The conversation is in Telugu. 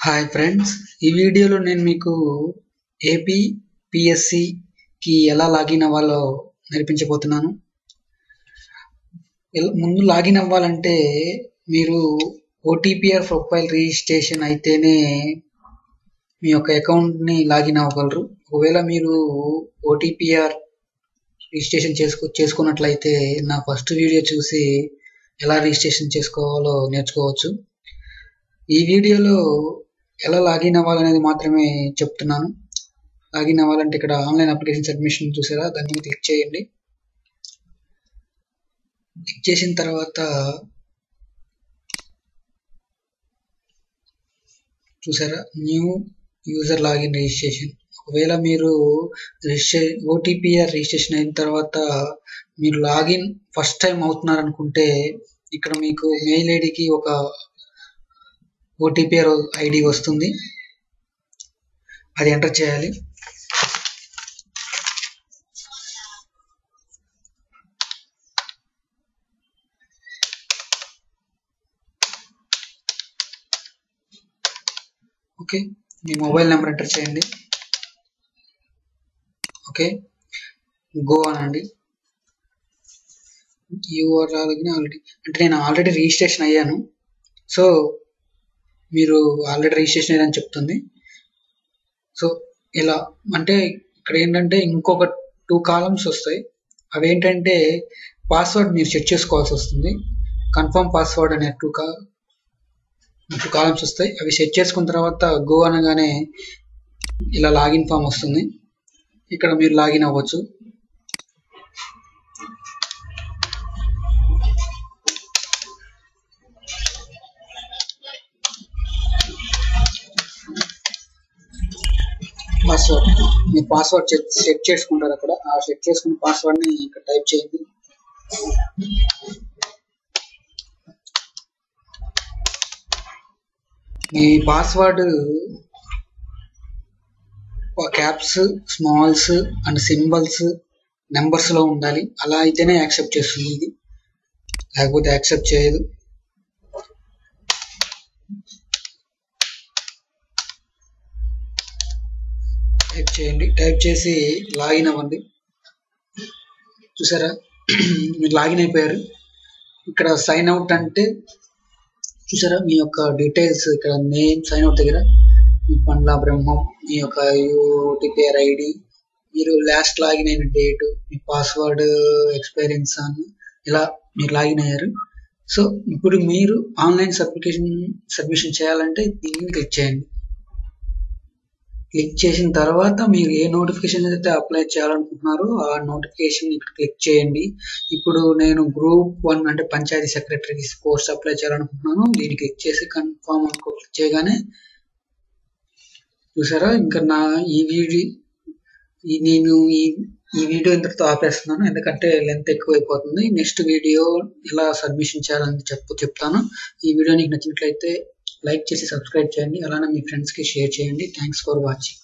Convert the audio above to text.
హాయ్ ఫ్రెండ్స్, ఈ వీడియోలో నేను మీకు ఏపీ పిఎస్సికి ఎలా లాగిన్ అవ్వాలో నేర్పించబోతున్నాను. ముందు లాగిన్ అవ్వాలంటే మీరు ఓటీపీఆర్ ప్రొఫైల్ రిజిస్ట్రేషన్ అయితేనే మీ యొక్క అకౌంట్ని లాగిన్ అవ్వగలరు. ఒకవేళ మీరు ఓటీపీఆర్ రిజిస్ట్రేషన్ చేసుకున్నట్లయితే నా ఫస్ట్ వీడియో చూసి ఎలా రిజిస్ట్రేషన్ చేసుకోవాలో నేర్చుకోవచ్చు. ఈ వీడియోలో ఎలా లాగిన్ అవ్వాలనేది మాత్రమే చెప్తున్నాను. లాగిన్ అవ్వాలంటే ఇక్కడ ఆన్లైన్ అప్లికేషన్ సబ్మిషన్ చూసారా, దాని మీద క్లిక్ చేయండి. క్లిక్ చేసిన తర్వాత చూసారా న్యూ యూజర్ లాగిన్ రిజిస్ట్రేషన్. ఒకవేళ మీరు ఓటీపీఆర్ రిజిస్ట్రేషన్ అయిన తర్వాత మీరు లాగిన్ ఫస్ట్ టైం అవుతున్నారు అనుకుంటే ఇక్కడ మీకు మెయిల్ ఐడికి ఒక ఓటీపీఆర్ ఐడి వస్తుంది, అది ఎంటర్ చేయాలి. ఓకే, మీ మొబైల్ నెంబర్ ఎంటర్ చేయండి. ఓకే, గో అనండి. యూఆర్ఎల్ ఆల్రెడీ అంటే నేను ఆల్రెడీ రిజిస్ట్రేషన్ అయ్యాను, సో మీరు ఆల్రెడీ రిజిస్ట్రేషన్ అయ్యారని చెప్తుంది. సో ఇలా అంటే ఇక్కడ ఏంటంటే ఇంకొక 2 కాలమ్స్ వస్తాయి. అవి ఏంటంటే పాస్వర్డ్ మీరు సెట్ చేసుకోవాల్సి వస్తుంది. కన్ఫర్మ్ పాస్వర్డ్ అనే 2 కాలమ్స్ వస్తాయి. అవి సెట్ చేసుకున్న తర్వాత గో అనగానే ఇలా లాగిన్ ఫామ్ వస్తుంది. ఇక్కడ మీరు లాగిన్ అవ్వచ్చు. పాస్వర్డ్ మీ పాస్వర్డ్ సెట్ చేసుకుంటారు అక్కడ. ఆ సెట్ చేసుకున్న పాస్వర్డ్ని ఇక్కడ టైప్ చేయండి. మీ password caps, smalls and symbols, నెంబర్స్లో ఉండాలి. అలా అయితేనే యాక్సెప్ట్ చేస్తుంది ఇది, లేకపోతే యాక్సెప్ట్ చేయదు. టైప్ చేయండి. టైప్ చేసి లాగిన్ అవ్వండి. చూసారా మీరు లాగిన్ అయిపోయారు. ఇక్కడ సైన్ అవుట్ అంటే చూసారా మీ యొక్క డీటెయిల్స్ ఇక్కడ నేమ్ సైన్ అవుట్ దగ్గర మీ పండ్ల బ్రహ్మం, మీ యొక్క ఓటీపీఆర్ ఐడి, మీరు లాస్ట్ లాగిన్ అయిన డేటు, మీ పాస్వర్డ్ ఎక్స్పైరెన్స్ అని ఇలా మీరు లాగిన్ అయ్యారు. సో ఇప్పుడు మీరు ఆన్లైన్ సబ్మిషన్ చేయాలంటే దీన్ని క్లిక్ చేయండి. క్లిక్ చేసిన తర్వాత మీరు ఏ నోటిఫికేషన్ అయితే అప్లై చేయాలనుకుంటున్నారో ఆ నోటిఫికేషన్ ఇక్కడ క్లిక్ చేయండి. ఇప్పుడు నేను గ్రూప్ 1 అంటే పంచాయతీ సెక్రటరీ పోస్ట్ అప్లై చేయాలనుకుంటున్నాను. దీన్ని క్లిక్ చేసి కన్ఫర్మ్ అనుకో క్లిక్ చేయగానే చూసారా ఇంకా నా నేను ఈ వీడియో ఇంతటితో ఆపేస్తున్నాను, ఎందుకంటే లెంత్ ఎక్కువైపోతుంది. నెక్స్ట్ వీడియో ఎలా సబ్మిషన్ చేయాలని చెప్తాను. ఈ వీడియో నీకు నచ్చినట్లయితే లైక్ చేసి సబ్స్క్రైబ్ చేయండి. అలానే మీ ఫ్రెండ్స్కి షేర్ చేయండి. Thanks for watching.